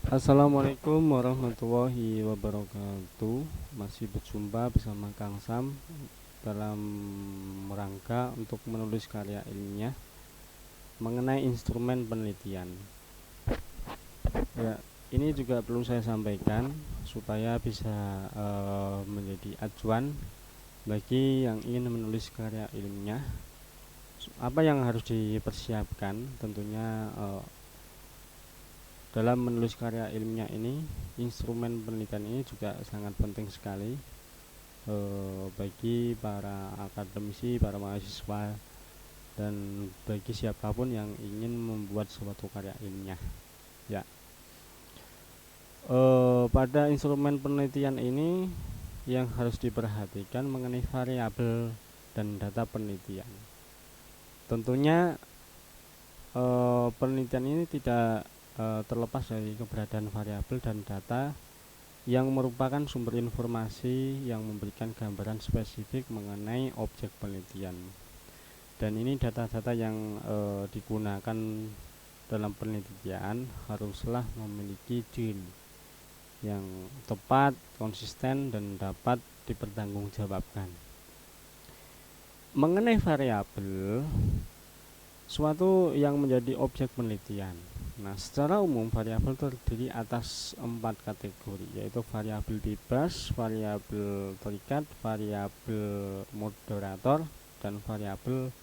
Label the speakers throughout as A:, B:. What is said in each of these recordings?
A: Assalamualaikum warahmatullahi wabarakatuh. Masih berjumpa bersama Kang Sam dalam rangka untuk menulis karya ilmiah mengenai instrumen penelitian. Ya, ini juga perlu saya sampaikan supaya bisa menjadi acuan bagi yang ingin menulis karya ilmiah. Apa yang harus dipersiapkan? Tentunya dalam menulis karya ilmiah ini, instrumen penelitian ini juga sangat penting sekali bagi para akademisi, para mahasiswa, dan bagi siapapun yang ingin membuat suatu karya ilmiah. Ya, pada instrumen penelitian ini yang harus diperhatikan mengenai variabel dan data penelitian. Tentunya penelitian ini tidak terlepas dari keberadaan variabel dan data yang merupakan sumber informasi yang memberikan gambaran spesifik mengenai objek penelitian. Dan ini data-data yang digunakan dalam penelitian haruslah memiliki ciri yang tepat, konsisten, dan dapat dipertanggungjawabkan. Mengenai variabel, suatu yang menjadi objek penelitian. Nah, secara umum variabel terdiri atas 4 kategori, yaitu variabel bebas, variabel terikat, variabel moderator, dan variabel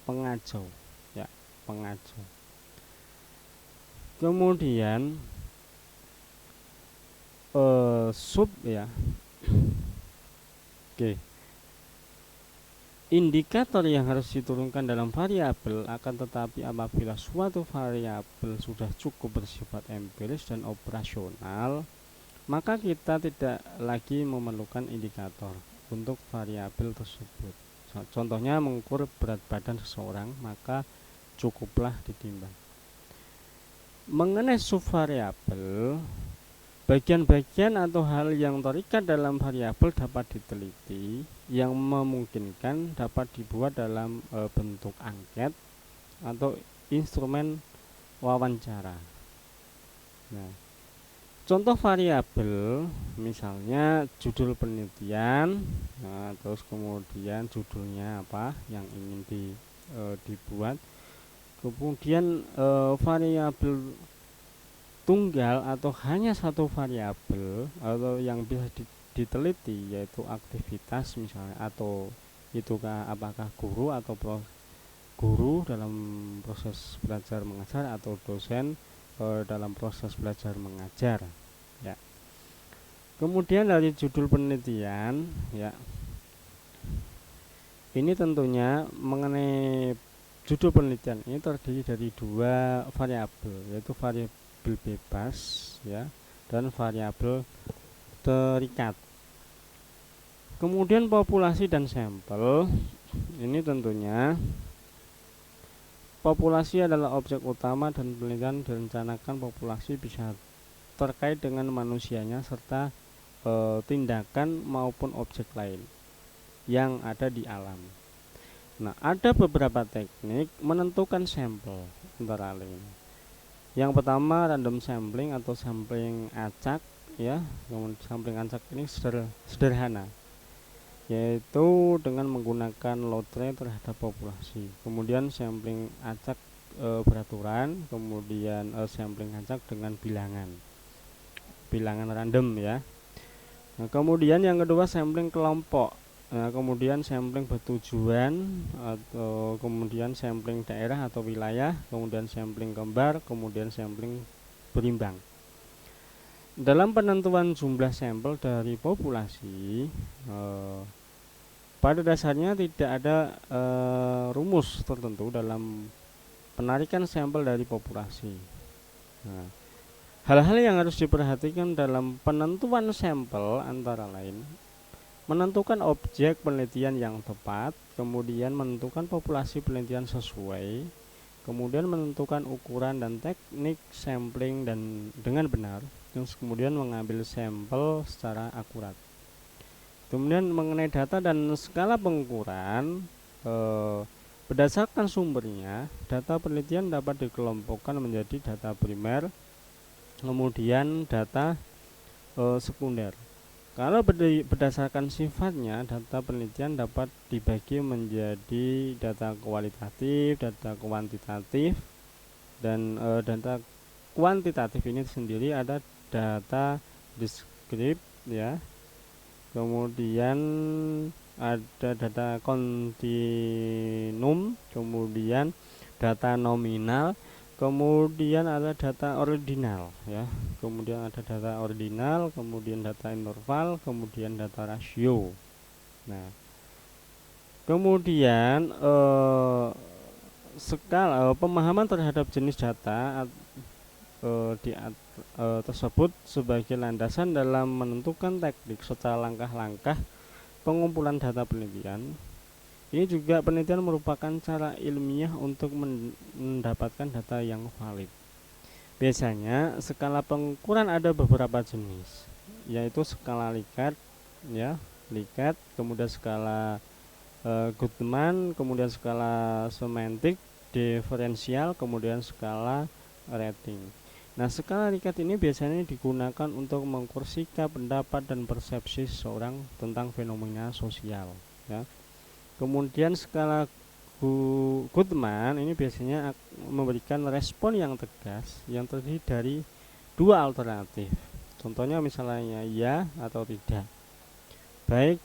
A: pengacau. Ya, pengacau. Kemudian sub ya. Oke. Indikator yang harus diturunkan dalam variabel, akan tetapi apabila suatu variabel sudah cukup bersifat empiris dan operasional, maka kita tidak lagi memerlukan indikator untuk variabel tersebut. Contohnya mengukur berat badan seseorang, maka cukuplah ditimbang. Mengenai subvariabel, bagian-bagian atau hal yang terikat dalam variabel dapat diteliti, yang memungkinkan dapat dibuat dalam bentuk angket atau instrumen wawancara. Nah, contoh variabel misalnya judul penelitian, nah, terus kemudian judulnya apa yang ingin dibuat, kemudian variabel tunggal atau hanya satu variabel atau yang bisa diteliti, yaitu aktivitas misalnya, atau itukah apakah guru atau guru dalam proses belajar mengajar atau dosen dalam proses belajar mengajar. Ya, kemudian dari judul penelitian, ya, ini tentunya mengenai judul penelitian ini terdiri dari 2 variabel, yaitu variabel bebas ya dan variabel terikat. Kemudian populasi dan sampel, ini tentunya populasi adalah objek utama dan penelitian direncanakan populasi bisa terkait dengan manusianya serta tindakan maupun objek lain yang ada di alam. Nah, ada beberapa teknik menentukan sampel antara lain. Yang pertama random sampling atau sampling acak ya. Kemudian sampling acak ini sederhana, yaitu dengan menggunakan load rate terhadap populasi. Kemudian sampling acak beraturan, kemudian sampling acak dengan bilangan random ya. Nah, kemudian yang kedua sampling kelompok. Nah, kemudian sampling bertujuan, atau kemudian sampling daerah atau wilayah, kemudian sampling kembar, kemudian sampling berimbang. Dalam penentuan jumlah sampel dari populasi, pada dasarnya tidak ada rumus tertentu dalam penarikan sampel dari populasi. Nah, hal-hal yang harus diperhatikan dalam penentuan sampel antara lain menentukan objek penelitian yang tepat, kemudian menentukan populasi penelitian sesuai, kemudian menentukan ukuran dan teknik sampling dan dengan benar, terus kemudian mengambil sampel secara akurat. Kemudian mengenai data dan skala pengukuran, Berdasarkan sumbernya, data penelitian dapat dikelompokkan menjadi data primer, kemudian data sekunder. Kalau berdasarkan sifatnya, data penelitian dapat dibagi menjadi data kualitatif, data kuantitatif, dan data kuantitatif ini sendiri ada data deskriptif ya, kemudian ada data kontinum, kemudian data nominal, kemudian ada data ordinal ya, kemudian ada data ordinal, kemudian data interval, kemudian data rasio. Nah, kemudian skala pemahaman terhadap jenis data tersebut sebagai landasan dalam menentukan teknik serta langkah-langkah pengumpulan data penelitian. Ini juga penelitian merupakan cara ilmiah untuk mendapatkan data yang valid. Biasanya skala pengukuran ada beberapa jenis, yaitu skala Likert ya, Likert, kemudian skala Goodman, kemudian skala semantik diferensial, kemudian skala rating. Nah, skala Likert ini biasanya digunakan untuk mengukur sikap, pendapat, dan persepsi seseorang tentang fenomena sosial ya. Kemudian skala Goodman ini biasanya memberikan respon yang tegas yang terdiri dari dua alternatif. Contohnya misalnya ya atau tidak, baik,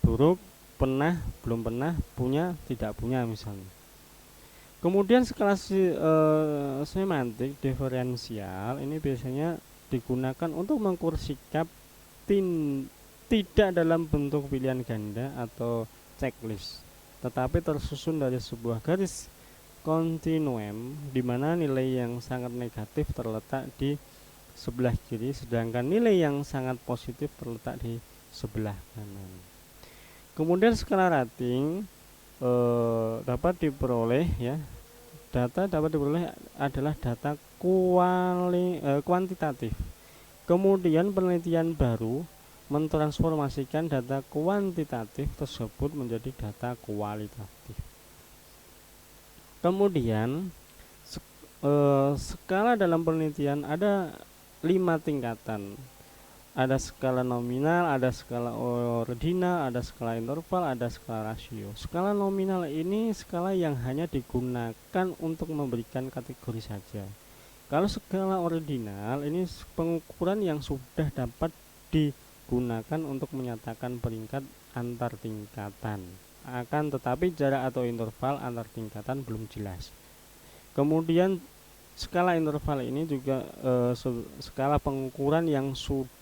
A: buruk, pernah, belum pernah, punya, tidak punya misalnya. Kemudian skala semantik diferensial ini biasanya digunakan untuk mengukur sikap tidak dalam bentuk pilihan ganda atau checklist, tetapi tersusun dari sebuah garis kontinuum di mana nilai yang sangat negatif terletak di sebelah kiri, sedangkan nilai yang sangat positif terletak di sebelah kanan. Kemudian skala rating dapat diperoleh ya. Data dapat diperoleh adalah data kuantitatif. Kemudian penelitian baru mentransformasikan data kuantitatif tersebut menjadi data kualitatif. Kemudian skala dalam penelitian ada 5 tingkatan. Ada skala nominal, ada skala ordinal, ada skala interval, ada skala rasio. Skala nominal ini skala yang hanya digunakan untuk memberikan kategori saja. Kalau skala ordinal ini pengukuran yang sudah dapat digunakan untuk menyatakan peringkat antar tingkatan. Akan tetapi jarak atau interval antar tingkatan belum jelas. Kemudian skala interval ini juga skala pengukuran yang sudah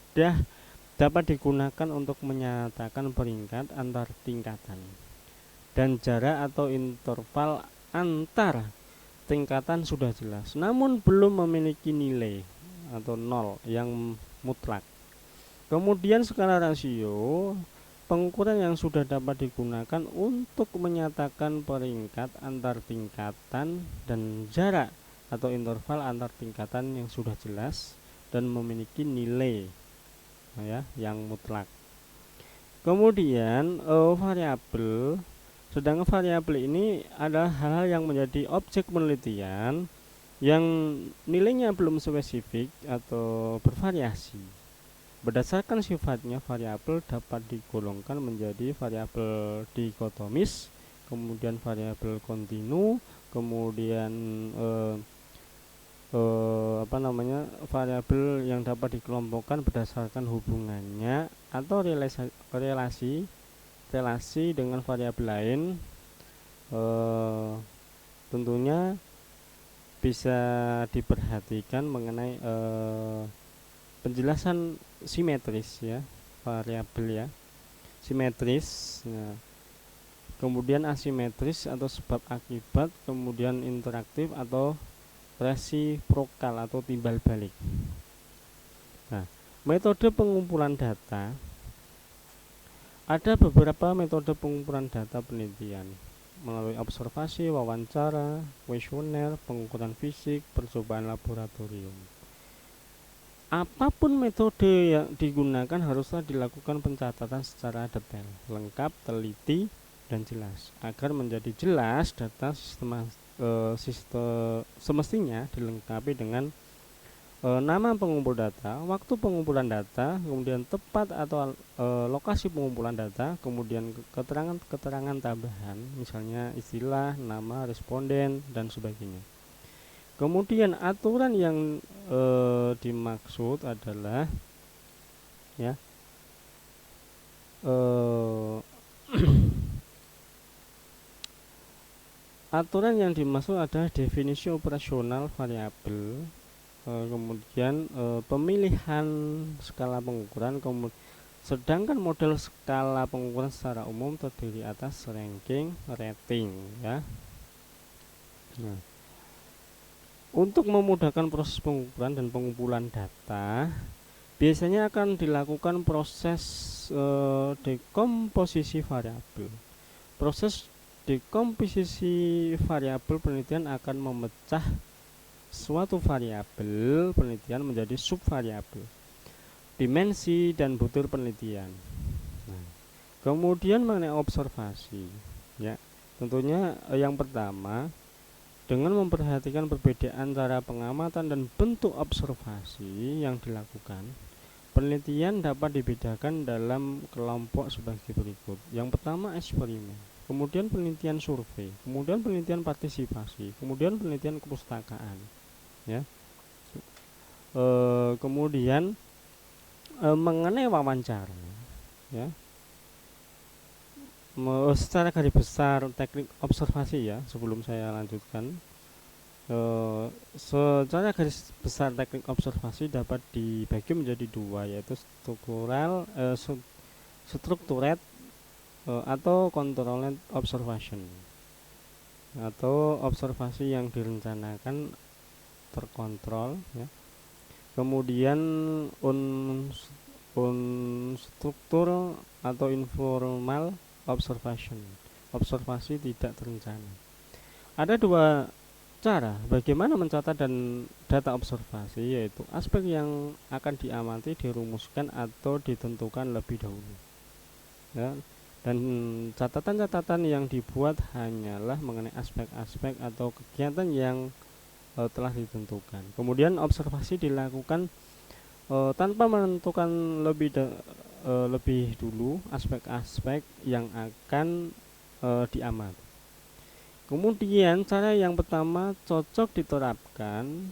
A: dapat digunakan untuk menyatakan peringkat antar tingkatan, dan jarak atau interval antar tingkatan sudah jelas namun belum memiliki nilai atau nol yang mutlak. Kemudian skala rasio pengukuran yang sudah dapat digunakan untuk menyatakan peringkat antar tingkatan dan jarak atau interval antar tingkatan yang sudah jelas dan memiliki nilai ya yang mutlak. Kemudian variabel, sedangkan variabel ini adalah hal-hal yang menjadi objek penelitian yang nilainya belum spesifik atau bervariasi. Berdasarkan sifatnya, variabel dapat digolongkan menjadi variabel dikotomis, kemudian variabel kontinu, kemudian variabel yang dapat dikelompokkan berdasarkan hubungannya atau relasi dengan variabel lain. Tentunya bisa diperhatikan mengenai penjelasan simetris ya, variabel ya, simetris. Nah, kemudian asimetris atau sebab akibat, kemudian interaktif atau resiprokal atau timbal balik. Nah, metode pengumpulan data, ada beberapa metode pengumpulan data penelitian melalui observasi, wawancara, kuesioner, pengukuran fisik, percobaan laboratorium. Apapun metode yang digunakan haruslah dilakukan pencatatan secara detail, lengkap, teliti, dan jelas. Agar menjadi jelas, data semestinya dilengkapi dengan nama pengumpul data, waktu pengumpulan data, kemudian tepat atau lokasi pengumpulan data, kemudian keterangan-keterangan tambahan, misalnya istilah, nama responden dan sebagainya. Kemudian aturan yang dimaksud adalah ya aturan yang dimaksud adalah definisi operasional variabel, kemudian pemilihan skala pengukuran, sedangkan model skala pengukuran secara umum terdiri atas ranking, rating ya. Nah, untuk memudahkan proses pengukuran dan pengumpulan data, biasanya akan dilakukan proses dekomposisi variabel. Proses dekomposisi variabel penelitian akan memecah suatu variabel penelitian menjadi subvariabel, dimensi dan butir penelitian. Nah, kemudian mengenai observasi, ya, tentunya yang pertama dengan memperhatikan perbedaan cara pengamatan dan bentuk observasi yang dilakukan, penelitian dapat dibedakan dalam kelompok sebagai berikut. Yang pertama eksperimen, kemudian penelitian survei, kemudian penelitian partisipasi, kemudian penelitian kepustakaan. Ya, kemudian mengenai wawancara, ya, secara garis besar teknik observasi ya. Sebelum saya lanjutkan, secara garis besar teknik observasi dapat dibagi menjadi dua, yaitu structured atau controlled observation, atau observasi yang direncanakan terkontrol ya. Kemudian struktur atau informal observation, observasi tidak terencana. Ada dua cara bagaimana mencatat dan data observasi, yaitu aspek yang akan diamati dirumuskan atau ditentukan lebih dahulu ya, dan catatan-catatan yang dibuat hanyalah mengenai aspek-aspek atau kegiatan yang telah ditentukan. Kemudian observasi dilakukan tanpa menentukan lebih dulu aspek-aspek yang akan diamati. Kemudian cara yang pertama cocok diterapkan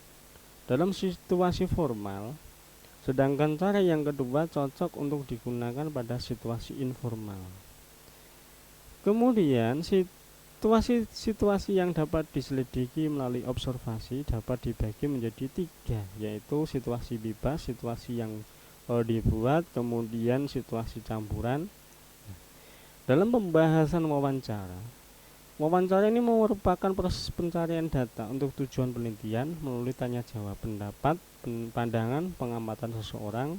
A: dalam situasi formal, sedangkan cara yang kedua cocok untuk digunakan pada situasi informal. Kemudian situasi yang dapat diselidiki melalui observasi dapat dibagi menjadi tiga, yaitu situasi bebas, situasi yang dibuat, kemudian situasi campuran. Dalam pembahasan wawancara ini merupakan proses pencarian data untuk tujuan penelitian melalui tanya jawab, pendapat, pandangan, pengamatan seseorang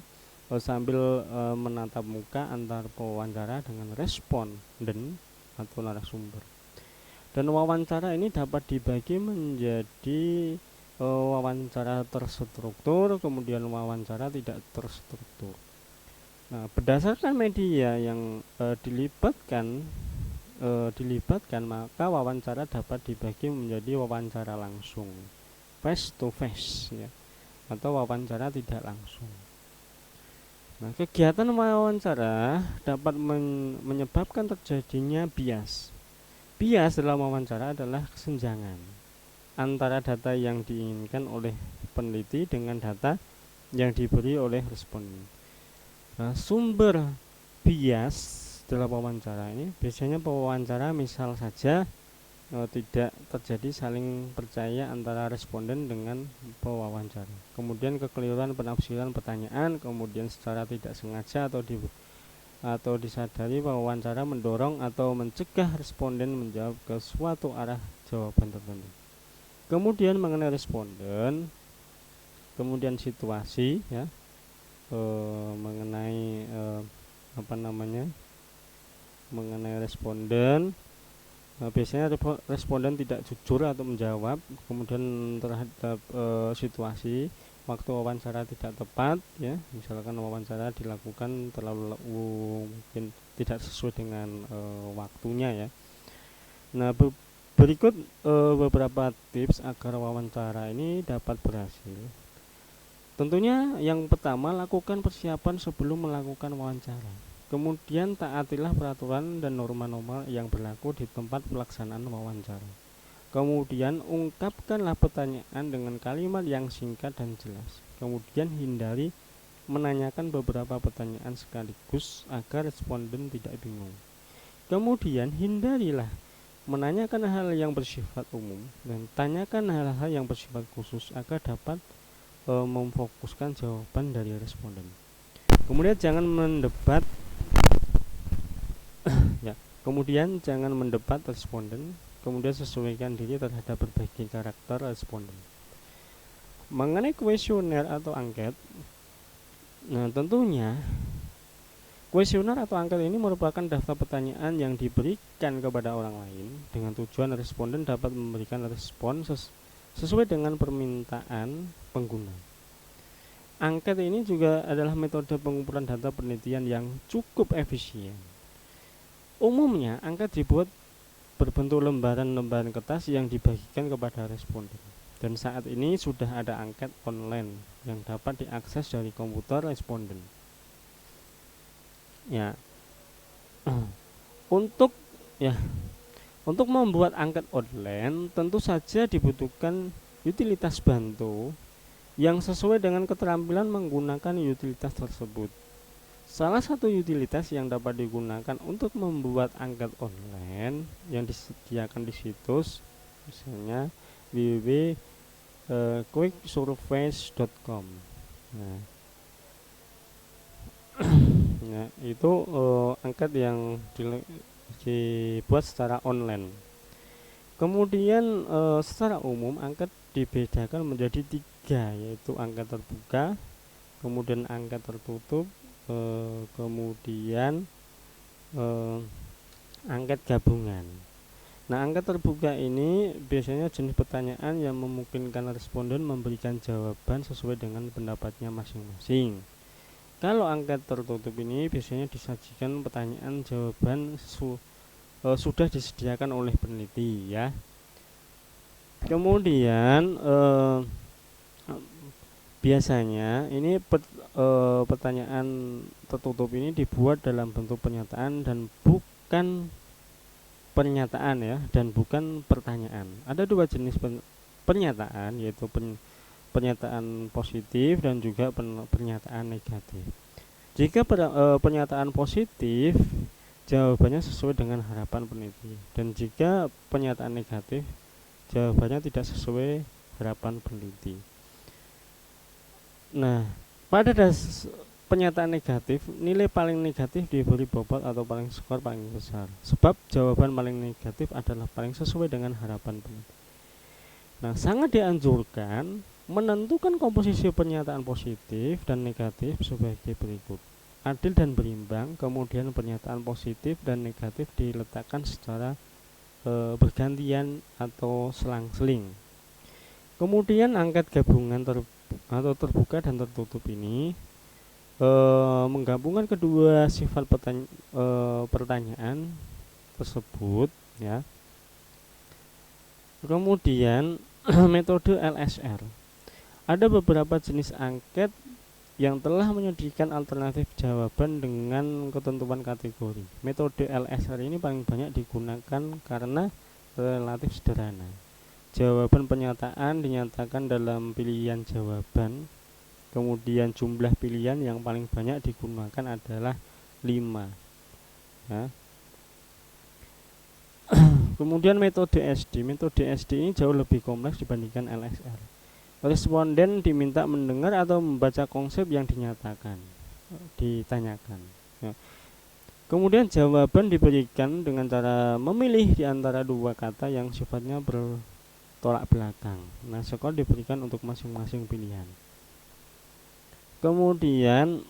A: sambil menatap muka antar pewawancara dengan responden atau narasumber. Dan wawancara ini dapat dibagi menjadi wawancara terstruktur, kemudian wawancara tidak terstruktur. Nah, berdasarkan media yang dilibatkan, maka wawancara dapat dibagi menjadi wawancara langsung, face to face ya, atau wawancara tidak langsung. Nah, kegiatan wawancara dapat menyebabkan terjadinya bias. Bias dalam wawancara adalah kesenjangan antara data yang diinginkan oleh peneliti dengan data yang diberi oleh responden. Nah, sumber bias dalam wawancara ini biasanya pewawancara misal saja tidak terjadi saling percaya antara responden dengan pewawancara. Kemudian kekeliruan penafsiran pertanyaan, kemudian secara tidak sengaja atau disadari wawancara mendorong atau mencegah responden menjawab ke suatu arah jawaban tertentu. Kemudian mengenai responden, kemudian situasi ya, mengenai mengenai responden, biasanya responden tidak jujur atau menjawab. Kemudian terhadap situasi, waktu wawancara tidak tepat ya, misalkan wawancara dilakukan terlalu mungkin tidak sesuai dengan waktunya ya. Nah, berikut beberapa tips agar wawancara ini dapat berhasil. Tentunya yang pertama, lakukan persiapan sebelum melakukan wawancara. Kemudian taatilah peraturan dan norma-norma yang berlaku di tempat pelaksanaan wawancara. Kemudian ungkapkanlah pertanyaan dengan kalimat yang singkat dan jelas. Kemudian hindari menanyakan beberapa pertanyaan sekaligus agar responden tidak bingung. Kemudian hindarilah menanyakan hal yang bersifat umum dan tanyakan hal-hal yang bersifat khusus agar dapat memfokuskan jawaban dari responden. Kemudian jangan mendebat ya. Kemudian jangan mendebat responden. Kemudian sesuaikan diri terhadap berbagai karakter responden. Mengenai kuesioner atau angket, nah tentunya kuesioner atau angket ini merupakan daftar pertanyaan yang diberikan kepada orang lain dengan tujuan responden dapat memberikan respon sesuai dengan permintaan pengguna. Angket ini juga adalah metode pengumpulan data penelitian yang cukup efisien. Umumnya, angket dibuat berbentuk lembaran-lembaran kertas yang dibagikan kepada responden. Dan saat ini sudah ada angket online yang dapat diakses dari komputer responden. Ya, untuk membuat angket online tentu saja dibutuhkan utilitas bantu yang sesuai dengan keterampilan menggunakan utilitas tersebut. Salah satu utilitas yang dapat digunakan untuk membuat angket online yang disediakan di situs misalnya www.quicksurveys.com. Nah, itu angket yang dibuat secara online. Kemudian secara umum angket dibedakan menjadi 3, yaitu angket terbuka, kemudian angket tertutup, kemudian angket gabungan. Nah, angket terbuka ini biasanya jenis pertanyaan yang memungkinkan responden memberikan jawaban sesuai dengan pendapatnya masing-masing. Kalau angket tertutup ini biasanya disajikan pertanyaan jawaban sudah disediakan oleh peneliti ya. Kemudian biasanya ini pertanyaan tertutup ini dibuat dalam bentuk pernyataan dan bukan pernyataan ya, dan bukan pertanyaan. Ada 2 jenis pernyataan, yaitu pernyataan positif dan juga pernyataan negatif. Jika pernyataan positif, jawabannya sesuai dengan harapan peneliti, dan jika pernyataan negatif, jawabannya tidak sesuai harapan peneliti. Nah, pada pernyataan negatif, nilai paling negatif diberi bobot atau paling skor paling besar, sebab jawaban paling negatif adalah paling sesuai dengan harapan peneliti. Nah, sangat dianjurkan menentukan komposisi pernyataan positif dan negatif sebagai berikut: adil dan berimbang. Kemudian pernyataan positif dan negatif diletakkan secara bergantian atau selang-seling. Kemudian angket gabungan atau terbuka dan tertutup ini menggabungkan kedua sifat pertanyaan tersebut ya. Kemudian metode LSR. Ada beberapa jenis angket yang telah menyediakan alternatif jawaban dengan ketentuan kategori. Metode LSR ini paling banyak digunakan karena relatif sederhana. Jawaban pernyataan dinyatakan dalam pilihan jawaban. Kemudian jumlah pilihan yang paling banyak digunakan adalah 5 ya. Kemudian metode SD. Metode SD ini jauh lebih kompleks dibandingkan LSR. Responden diminta mendengar atau membaca konsep yang ditanyakan ya. Kemudian jawaban diberikan dengan cara memilih di antara 2 kata yang sifatnya bertolak belakang. Nah, skor diberikan untuk masing-masing pilihan. Kemudian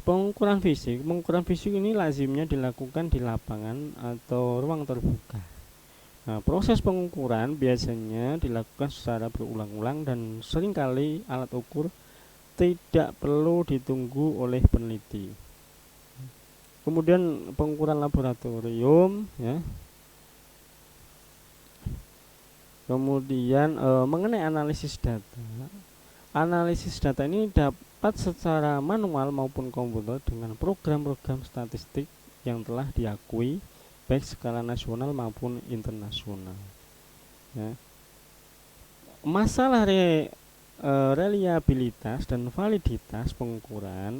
A: pengukuran fisik ini lazimnya dilakukan di lapangan atau ruang terbuka. Nah, proses pengukuran biasanya dilakukan secara berulang-ulang dan seringkali alat ukur tidak perlu ditunggu oleh peneliti. Kemudian pengukuran laboratorium, ya. Kemudian mengenai analisis data. Analisis data ini dapat secara manual maupun komputer dengan program-program statistik yang telah diakui baik skala nasional maupun internasional. Ya. Masalah reliabilitas dan validitas pengukuran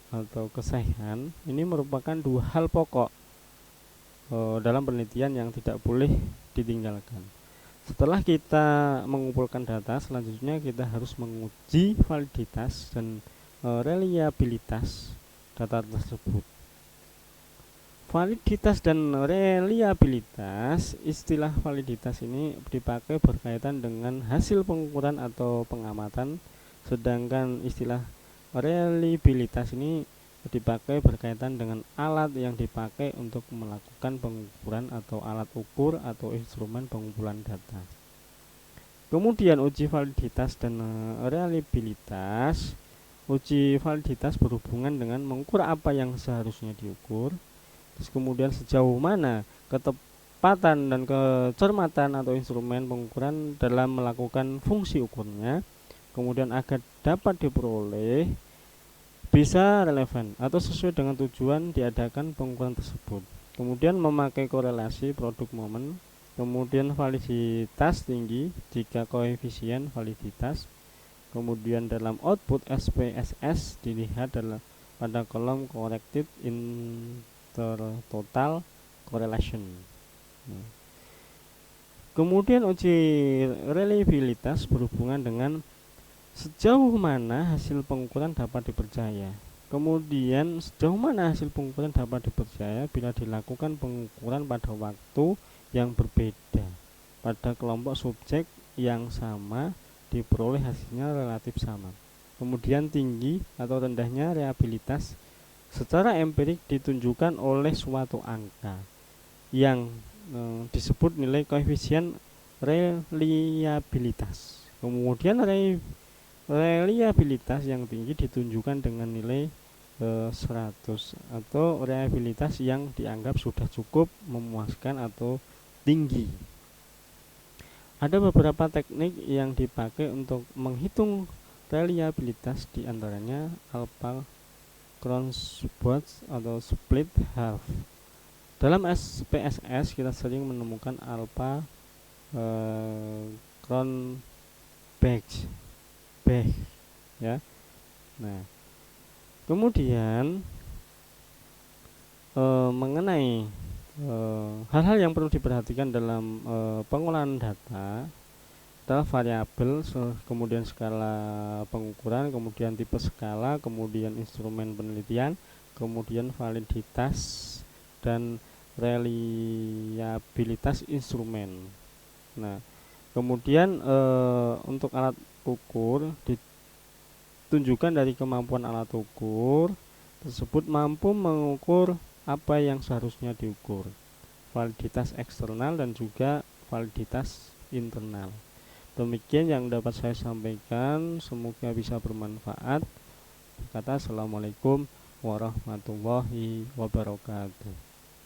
A: atau kesahihan ini merupakan dua hal pokok dalam penelitian yang tidak boleh ditinggalkan. Setelah kita mengumpulkan data, selanjutnya kita harus menguji validitas dan reliabilitas data tersebut. Validitas dan reliabilitas, istilah validitas ini dipakai berkaitan dengan hasil pengukuran atau pengamatan, sedangkan istilah reliabilitas ini dipakai berkaitan dengan alat yang dipakai untuk melakukan pengukuran atau alat ukur atau instrumen pengumpulan data. Kemudian uji validitas dan reliabilitas. Uji validitas berhubungan dengan mengukur apa yang seharusnya diukur. Terus kemudian sejauh mana ketepatan dan kecermatan atau instrumen pengukuran dalam melakukan fungsi ukurnya. Kemudian agar dapat diperoleh bisa relevan atau sesuai dengan tujuan diadakan pengukuran tersebut. Kemudian memakai korelasi produk momen. Kemudian validitas tinggi jika koefisien validitas. Kemudian dalam output SPSS dilihat pada kolom corrected intertotal correlation. Kemudian uji reliabilitas berhubungan dengan sejauh mana hasil pengukuran dapat dipercaya. Kemudian sejauh mana hasil pengukuran dapat dipercaya bila dilakukan pengukuran pada waktu yang berbeda pada kelompok subjek yang sama, diperoleh hasilnya relatif sama. Kemudian tinggi atau rendahnya reliabilitas secara empirik ditunjukkan oleh suatu angka yang disebut nilai koefisien reliabilitas. Kemudian reliabilitas yang tinggi ditunjukkan dengan nilai 100 atau reliabilitas yang dianggap sudah cukup memuaskan atau tinggi. Ada beberapa teknik yang dipakai untuk menghitung reliabilitas, diantaranya alpha Cronbot atau split half. Dalam SPSS kita sering menemukan alpha Cronbach, ya. Nah, kemudian mengenai hal-hal yang perlu diperhatikan dalam pengolahan data adalah variabel, kemudian skala pengukuran, kemudian tipe skala, kemudian instrumen penelitian, kemudian validitas dan reliabilitas instrumen. Nah, kemudian untuk alat ukur ditunjukkan dari kemampuan alat ukur tersebut mampu mengukur apa yang seharusnya diukur, validitas eksternal dan juga validitas internal. Demikian yang dapat saya sampaikan, semoga bisa bermanfaat. Kata assalamualaikum warahmatullahi wabarakatuh.